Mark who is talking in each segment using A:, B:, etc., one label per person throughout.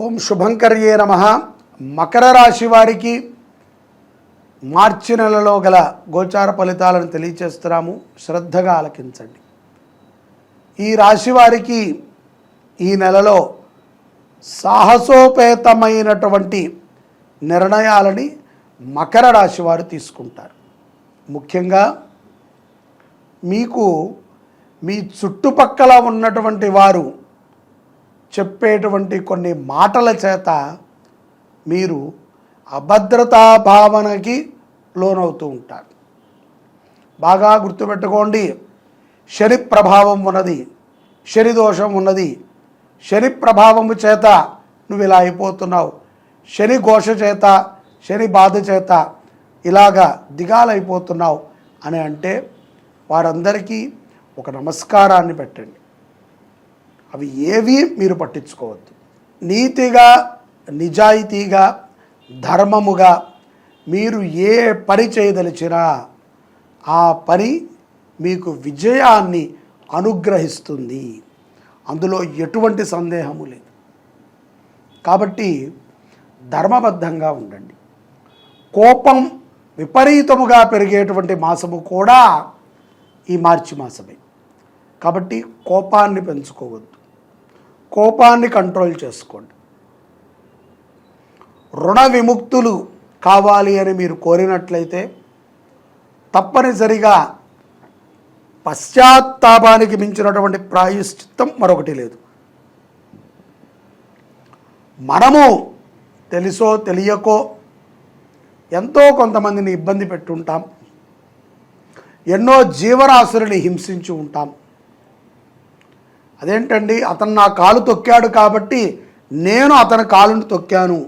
A: ఓం శుభంకర్యే నమః. మకర రాశి వారికి మార్చి నెలలో గల గోచార ఫలితాలను తెలియచేస్తున్నాము. శ్రద్ధగా ఆలకించండి. ఈ రాశి వారికి ఈ నెలలో సాహసోపేతమైనటువంటి నిర్ణయాలని మకర రాశి వారు తీసుకుంటారు. ముఖ్యంగా మీకు మీ చుట్టుపక్కల ఉన్నటువంటి వారు చెప్పేటువంటి కొన్ని మాటల చేత మీరు అభద్రతా భావనకి లోనవుతూ ఉంటారు. బాగా గుర్తుపెట్టుకోండి, శని ప్రభావం ఉన్నది, శని దోషం ఉన్నది. శని ప్రభావము చేత నువ్వు ఇలా అయిపోతున్నావు, శని ఘోష చేత, శని బాధ చేత ఇలాగా దిగాలైపోతున్నావు అని అంటే వారందరికీ ఒక నమస్కారాన్ని పెట్టండి. అవి ఏవి మీరు పట్టించుకోవద్దు. నీతిగా, నిజాయితీగా, ధర్మముగా మీరు ఏ పని చేయదలిచినా ఆ పని మీకు విజయాన్ని అనుగ్రహిస్తుంది. అందులో ఎటువంటి సందేహము లేదు. కాబట్టి ధర్మబద్ధంగా ఉండండి. కోపం విపరీతముగా పెరిగేటువంటి మాసము కూడా ఈ మార్చి మాసమే. కాబట్టి కోపాన్ని పెంచుకోవద్దు, కోపాన్ని కంట్రోల్ చేసుకోండి. రుణ విముక్తులు కావాలి అని మీరు కోరినట్లయితే తప్పనిసరిగా పశ్చాత్తాపానికి మించినటువంటి ప్రాయశ్చిత్తం మరొకటి లేదు. మనము తెలుసో తెలియకో ఎంతో కొంతమందిని ఇబ్బంది పెట్టుంటాం, ఎన్నో జీవరాశులని హింసించి ఉంటాం. అదేంటండి, అతను నా కాలు తొక్కాడు కాబట్టి నేను అతని కాలును తొక్కాను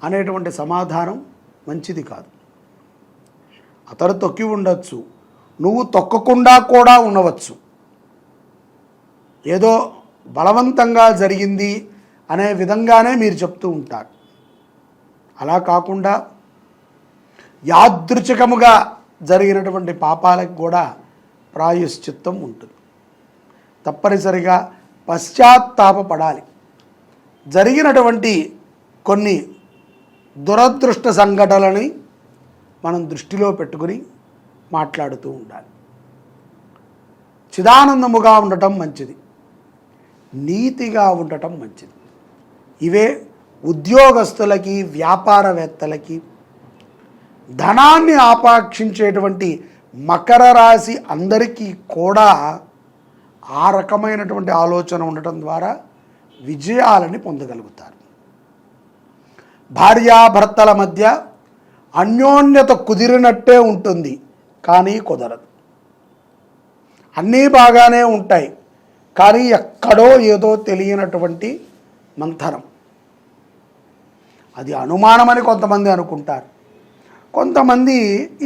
A: అనేటువంటి సమాధానం మంచిది కాదు. అతను తొక్కి ఉండొచ్చు, నువ్వు తొక్కకుండా కూడా ఉండవచ్చు. ఏదో బలవంతంగా జరిగింది అనే విధంగానే మీరు చెప్తూ ఉంటారు. అలా కాకుండా యాదృచ్ఛికముగా జరిగినటువంటి పాపాలకు కూడా ప్రాయశ్చిత్తం ఉంటుంది. తప్పనిసరిగా పశ్చాత్తాపపడాలి. జరిగినటువంటి కొన్ని దురదృష్ట సంఘటనలని మనం దృష్టిలో పెట్టుకుని మాట్లాడుతూ ఉండాలి. చిదానందముగా ఉండటం మంచిది, నీతిగా ఉండటం మంచిది. ఇవే ఉద్యోగస్తులకి, వ్యాపారవేత్తలకి, ధనాన్ని ఆపాక్షించేటువంటి మకర రాశి అందరికీ కూడా ఆ రకమైనటువంటి ఆలోచన ఉండటం ద్వారా విజయాలని పొందగలుగుతారు. భార్యాభర్తల మధ్య అన్యోన్యత కుదిరినట్టే ఉంటుంది, కానీ కుదరదు. అన్నీ బాగానే ఉంటాయి, కానీ ఎక్కడో ఏదో తెలియనటువంటి మంథరం. అది అనుమానమని కొంతమంది అనుకుంటారు, కొంతమంది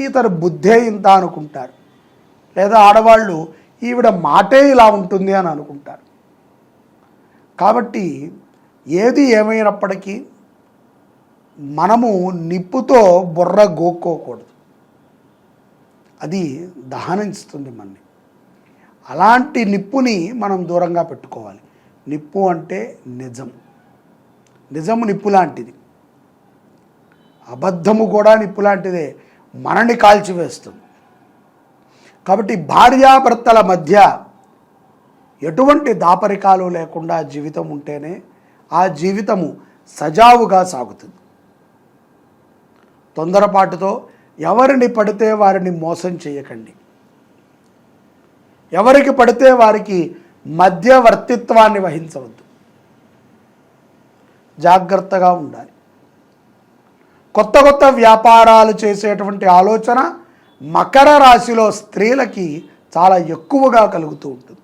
A: ఇతరు బుద్ధే ఇంత అనుకుంటారు, లేదా ఆడవాళ్ళు ఈవిడ మాటే ఇలా ఉంటుంది అని అనుకుంటారు. కాబట్టి ఏది ఏమైనప్పటికీ మనము నిప్పుతో బుర్ర గోక్కోకూడదు, అది దహనిస్తుంది మనని. అలాంటి నిప్పుని మనం దూరంగా పెట్టుకోవాలి. నిప్పు అంటే నిజం, నిజము నిప్పు లాంటిది, అబద్ధము కూడా నిప్పు లాంటిదే, మనని కాల్చివేస్తుంది. కాబట్టి భార్యాభర్తల మధ్య ఎటువంటి దాపరికాలు లేకుండా జీవితం ఉంటేనే ఆ జీవితము సజావుగా సాగుతుంది. తొందరపాటుతో ఎవరిని పడితే వారిని మోసం చేయకండి. ఎవరికి పడితే వారికి మధ్యవర్తిత్వాన్ని వహించవద్దు. జాగ్రత్తగా ఉండాలి. కొత్త కొత్త వ్యాపారాలు చేసేటువంటి ఆలోచన మకర రాశిలో స్త్రీలకి చాలా ఎక్కువగా కలుగుతూ ఉంటుంది.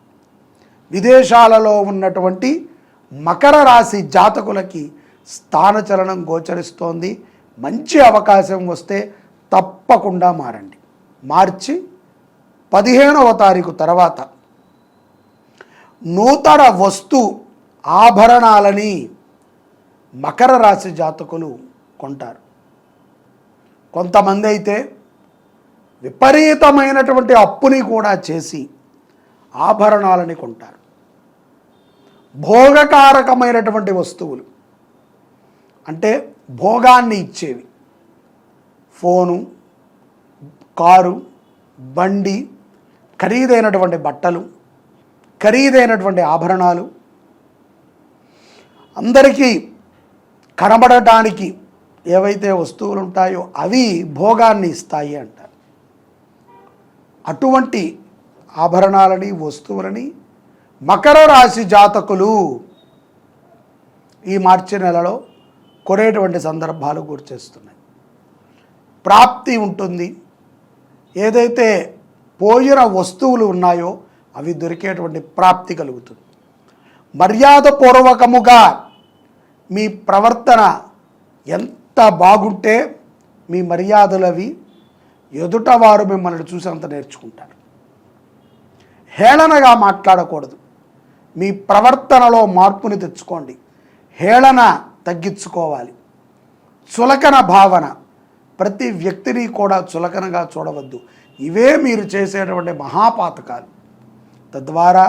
A: విదేశాలలో ఉన్నటువంటి మకర రాశి జాతకులకి స్థానచలనం గోచరిస్తోంది. మంచి అవకాశం వస్తే తప్పకుండా మారండి. మార్చి 15వ తారీఖు తర్వాత నూతన వస్తు ఆభరణాలని మకర రాశి జాతకులు కొంటారు. కొంతమంది అయితే విపరీతమైనటువంటి అప్పుని కూడా చేసి ఆభరణాలని కొంటారు. భోగకారకమైనటువంటి వస్తువులు అంటే భోగాన్ని ఇచ్చేవి. ఫోను, కారు, బండి, ఖరీదైనటువంటి బట్టలు, ఖరీదైనటువంటి ఆభరణాలు, అందరికీ కనబడటానికి ఏవైతే వస్తువులు ఉంటాయో అవి భోగాన్ని ఇస్తాయి అంటారు. అటువంటి ఆభరణాలని, వస్తువులని మకర రాశి జాతకులు ఈ మార్చి నెలలో కొనేటువంటి సందర్భాలు గుర్తిస్తున్నాయి. ప్రాప్తి ఉంటుంది. ఏదైతే పోయిన వస్తువులు ఉన్నాయో అవి దొరికేటువంటి ప్రాప్తి కలుగుతుంది. మర్యాదపూర్వకముగా మీ ప్రవర్తన ఎంత బాగుంటే మీ మర్యాదలు అవి ఎదుటవారు మిమ్మల్ని చూసి అంత నేర్చుకుంటారు. హేళనగా మాట్లాడకూడదు. మీ ప్రవర్తనలో మార్పుని తెచ్చుకోండి. హేళన తగ్గించుకోవాలి. చులకన భావన, ప్రతి వ్యక్తిని కూడా చులకనగా చూడవద్దు. ఇవే మీరు చేసేటువంటి మహాపాతకాలు. తద్వారా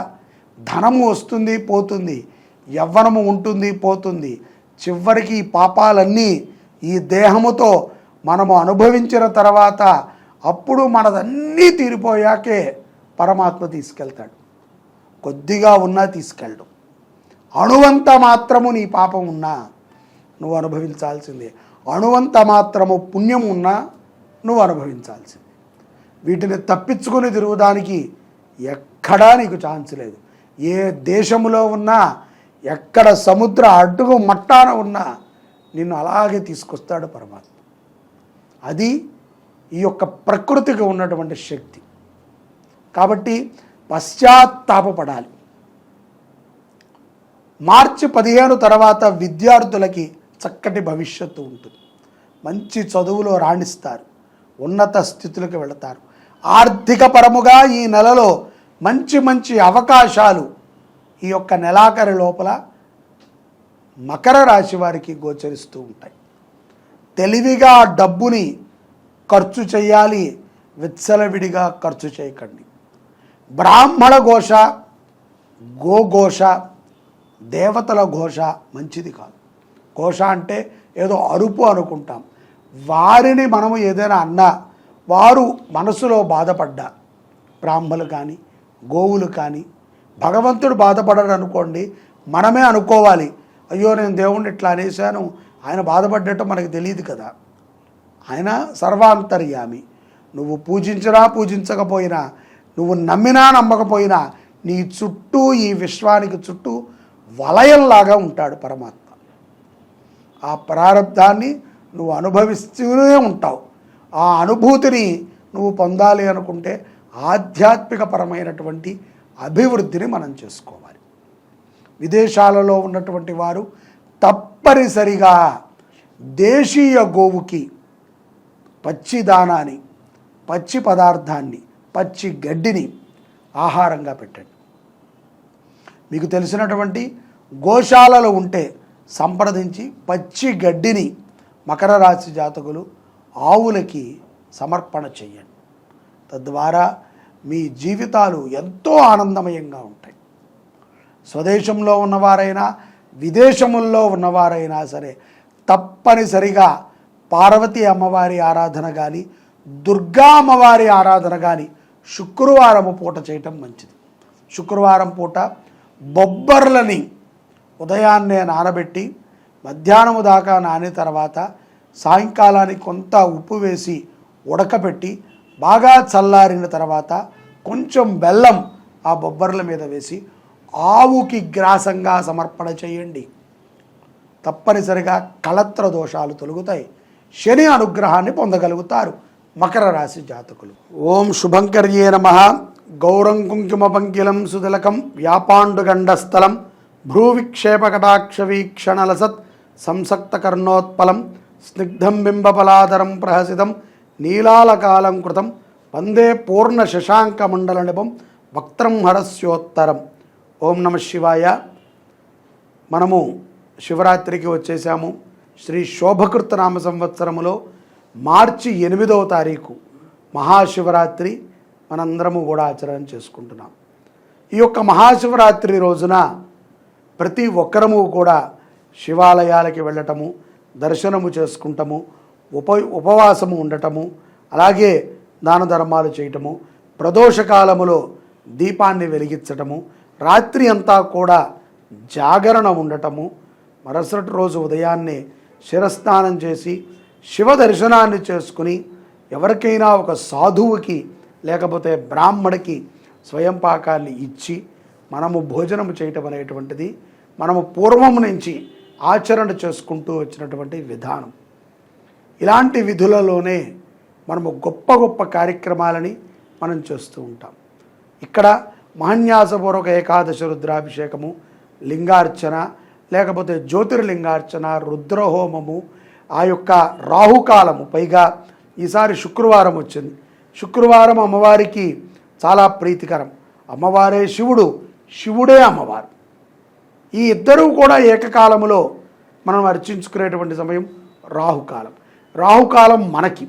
A: ధనము వస్తుంది, పోతుంది, యవ్వనము ఉంటుంది, పోతుంది. చివరికి ఈ పాపాలన్నీ ఈ దేహముతో మనము అనుభవించిన తర్వాత అప్పుడు మనదన్నీ తీరిపోయాకే పరమాత్మ తీసుకెళ్తాడు. కొద్దిగా ఉన్నా తీసుకెళ్ళడు. అణువంత మాత్రము నీ పాపం ఉన్నా నువ్వు అనుభవించాల్సిందే. అణువంత మాత్రము పుణ్యం ఉన్నా నువ్వు అనుభవించాల్సిందే. వీటిని తప్పించుకొని తిరుగుదానికి ఎక్కడా నీకు ఛాన్స్ లేదు. ఏ దేశంలో ఉన్నా, ఎక్కడ సముద్ర అడ్డుగు మట్టాన ఉన్నా నిన్ను అలాగే తీసుకొస్తాడు పరమాత్మ. అది ఈ యొక్క ప్రకృతికి ఉన్నటువంటి శక్తి. కాబట్టి పశ్చాత్తాపపడాలి. మార్చి 15 తర్వాత విద్యార్థులకి చక్కటి భవిష్యత్తు ఉంటుంది. మంచి చదువులో రాణిస్తారు, ఉన్నత స్థితులకు వెళతారు. ఆర్థిక పరముగా ఈ నెలలో మంచి మంచి అవకాశాలు ఈ యొక్క నెలాఖరి లోపల మకర రాశి వారికి గోచరిస్తూ ఉంటాయి. తెలివిగా డబ్బుని ఖర్చు చేయాలి, విచ్చలవిడిగా ఖర్చు చేయకండి. బ్రాహ్మణ ఘోష, గోఘోష, దేవతల ఘోష మంచిది కాదు. ఘోష అంటే ఏదో అరుపు అనుకుంటాం. వారిని మనము ఏదైనా అన్నా వారు మనసులో బాధపడ్డా, బ్రాహ్మణులు కానీ గోవులు కానీ, భగవంతుడు బాధపడడు అనుకోండి, మనమే అనుకోవాలి, అయ్యో నేను దేవుణ్ణి ఇట్లా అనేశాను, ఆయన బాధపడ్డట్టు మనకు తెలియదు కదా. ఆయన సర్వాంతర్యామి. నువ్వు పూజించినా పూజించకపోయినా, నువ్వు నమ్మినా నమ్మకపోయినా నీ చుట్టూ, ఈ విశ్వానికి చుట్టూ వలయంలాగా ఉంటాడు పరమాత్మ. ఆ ప్రారంధాన్ని నువ్వు అనుభవిస్తూనే ఉంటావు. ఆ అనుభూతిని నువ్వు పొందాలి అనుకుంటే ఆధ్యాత్మిక పరమైనటువంటి అభివృద్ధిని మనం చేసుకోవాలి. విదేశాలలో ఉన్నటువంటి వారు తప్పనిసరిగా దేశీయ గోవుకి పచ్చి దానాన్ని, పచ్చి పదార్థాన్ని, పచ్చి గడ్డిని ఆహారంగా పెట్టండి. మీకు తెలిసినటువంటి గోశాలలు ఉంటే సంప్రదించి పచ్చి గడ్డిని మకర రాశి జాతకులు ఆవులకి సమర్పణ చేయండి. తద్వారా మీ జీవితాలు ఎంతో ఆనందమయంగా ఉంటాయి. స్వదేశంలో ఉన్నవారైనా విదేశముల్లో ఉన్నవారైనా సరే తప్పనిసరిగా పార్వతీ అమ్మవారి ఆరాధన కానీ, దుర్గా అమ్మవారి ఆరాధన కానీ శుక్రవారం పూట చేయటం మంచిది. శుక్రవారం పూట బొబ్బర్లని ఉదయాన్నే నానబెట్టి మధ్యాహ్నము దాకా నాని తర్వాత సాయంకాలానికి కొంత ఉప్పు వేసి ఉడకబెట్టి బాగా చల్లారిన తర్వాత కొంచెం బెల్లం ఆ బొబ్బర్ల మీద వేసి ఆవుకి గ్రాసంగా సమర్పణ చేయండి. తప్పనిసరిగా కళత్ర దోషాలు తొలగుతాయి. శని అనుగ్రహాన్ని పొందగలుగుతారు మకర రాశి జాతకులు. ఓం శుభంకర్యే నమః. గౌరం కుంకుమ పంకిలం సుతిలకం వ్యాపాండుగండస్థలం భ్రూవిక్షేపకటాక్ష వీక్షణలసత్ సంసక్త కర్ణోత్పలం స్నిగ్ధం బింబపలాదరం ప్రహసితం నీలాలకాలం కృతం వందే పూర్ణ శశాంకమండల నిభం వక్త్రం హరస్యోత్తరం. ఓం నమ శివాయ. మనము శివరాత్రికి వచ్చేసాము. శ్రీ శోభకృత నామ సంవత్సరములో మార్చి 8వ తారీఖు మహాశివరాత్రి మనందరము కూడా ఆచరణ చేసుకుంటున్నాం. ఈ యొక్క మహాశివరాత్రి రోజున ప్రతి ఒక్కరము కూడా శివాలయాలకి వెళ్ళటము, దర్శనము చేసుకుంటాము, ఉపవాసము ఉండటము, అలాగే దాన ధర్మాలు చేయటము, ప్రదోషకాలములో దీపాన్ని వెలిగించటము, రాత్రి అంతా కూడా జాగరణ ఉండటము, మరుసటి రోజు ఉదయాన్నే శిరస్నానం చేసి శివ దర్శనాన్ని చేసుకుని ఎవరికైనా ఒక సాధువుకి లేకపోతే బ్రాహ్మడికి స్వయం పాకాన్ని ఇచ్చి మనము భోజనము చేయటం అనేటువంటిది మనము పూర్వం నుంచి ఆచరణ చేసుకుంటూ వచ్చినటువంటి విధానం. ఇలాంటి విధులలోనే మనము గొప్ప గొప్ప కార్యక్రమాలని మనం చేస్తూ ఉంటాం. ఇక్కడ మహాన్యాసపూర్వక ఏకాదశి రుద్రాభిషేకము, లింగార్చన, లేకపోతే జ్యోతిర్లింగార్చన, రుద్రహోమము, ఆ యొక్క రాహుకాలము, పైగా ఈసారి శుక్రవారం వచ్చింది. శుక్రవారం అమ్మవారికి చాలా ప్రీతికరం. అమ్మవారే శివుడు, శివుడే అమ్మవారు. ఈ ఇద్దరూ కూడా ఏకకాలములో మనం అర్చించుకునేటువంటి సమయం రాహుకాలం. రాహుకాలం మనకి.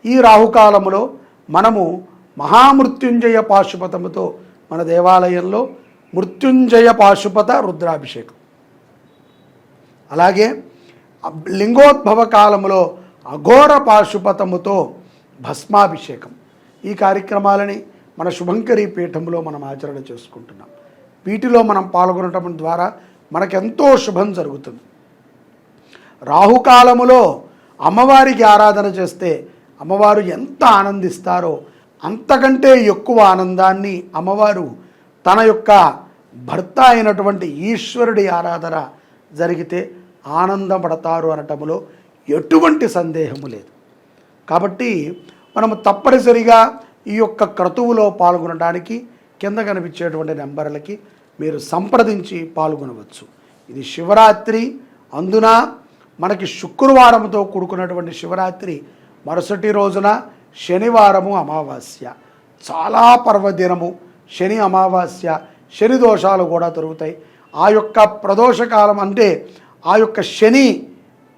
A: ఈ రాహుకాలములో మనము మహామృత్యుంజయ పాశుపతముతో మన దేవాలయంలో మృత్యుంజయ పాశుపత రుద్రాభిషేకం, అలాగే లింగోద్భవ కాలములో అఘోర పాశుపతముతో భస్మాభిషేకం. ఈ కార్యక్రమాలని మన శుభంకరి పీఠంలో మనం ఆచరణ చేసుకుంటున్నాం. వీటిలో మనం పాల్గొనటం ద్వారా మనకెంతో శుభం జరుగుతుంది. రాహుకాలములో అమ్మవారికి ఆరాధన చేస్తే అమ్మవారు ఎంత ఆనందిస్తారో అంతకంటే ఎక్కువ ఆనందాన్ని అమ్మవారు తన యొక్క భర్త అయినటువంటి ఈశ్వరుడి ఆరాధన జరిగితే ఆనందపడతారు అనటములో ఎటువంటి సందేహము లేదు. కాబట్టి మనము తప్పనిసరిగా ఈ యొక్క క్రతువులో పాల్గొనడానికి కింద కనిపించేటువంటి నెంబర్లకి మీరు సంప్రదించి పాల్గొనవచ్చు. ఇది శివరాత్రి, అందున మనకి శుక్రవారంతో కూడుకున్నటువంటి శివరాత్రి మరుసటి రోజున శనివారము అమావాస్య, చాలా పర్వదినము. శని అమావాస్య, శని దోషాలు కూడా దొరుకుతాయి. ఆ యొక్క ప్రదోషకాలం అంటే ఆ యొక్క శని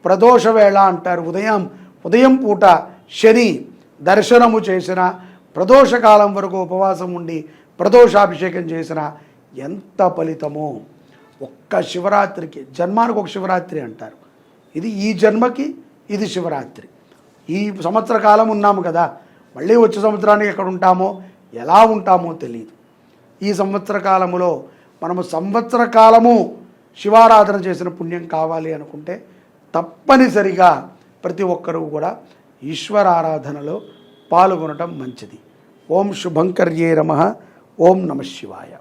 A: ప్రదోష వేళ అంటారు. ఉదయం పూట శని దర్శనము చేసిన, ప్రదోషకాలం వరకు ఉపవాసం ఉండి ప్రదోషాభిషేకం చేసిన ఎంత ఫలితమో. ఒక్క శివరాత్రికి, జన్మానికి ఒక శివరాత్రి అంటారు. ఇది ఈ జన్మకి ఇది శివరాత్రి. ఈ సంవత్సర కాలం ఉన్నాము కదా, మళ్ళీ వచ్చే సంవత్సరానికి ఎక్కడ ఉంటామో ఎలా ఉంటామో తెలియదు. ఈ సంవత్సర కాలములో మనము సంవత్సర కాలము శివారాధన చేసిన పుణ్యం కావాలి అనుకుంటే తప్పనిసరిగా ప్రతి ఒక్కరూ కూడా ఈశ్వరారాధనలో పాల్గొనటం మంచిది. ఓం శుభంకర్యే నమః. ఓం నమః శివాయ.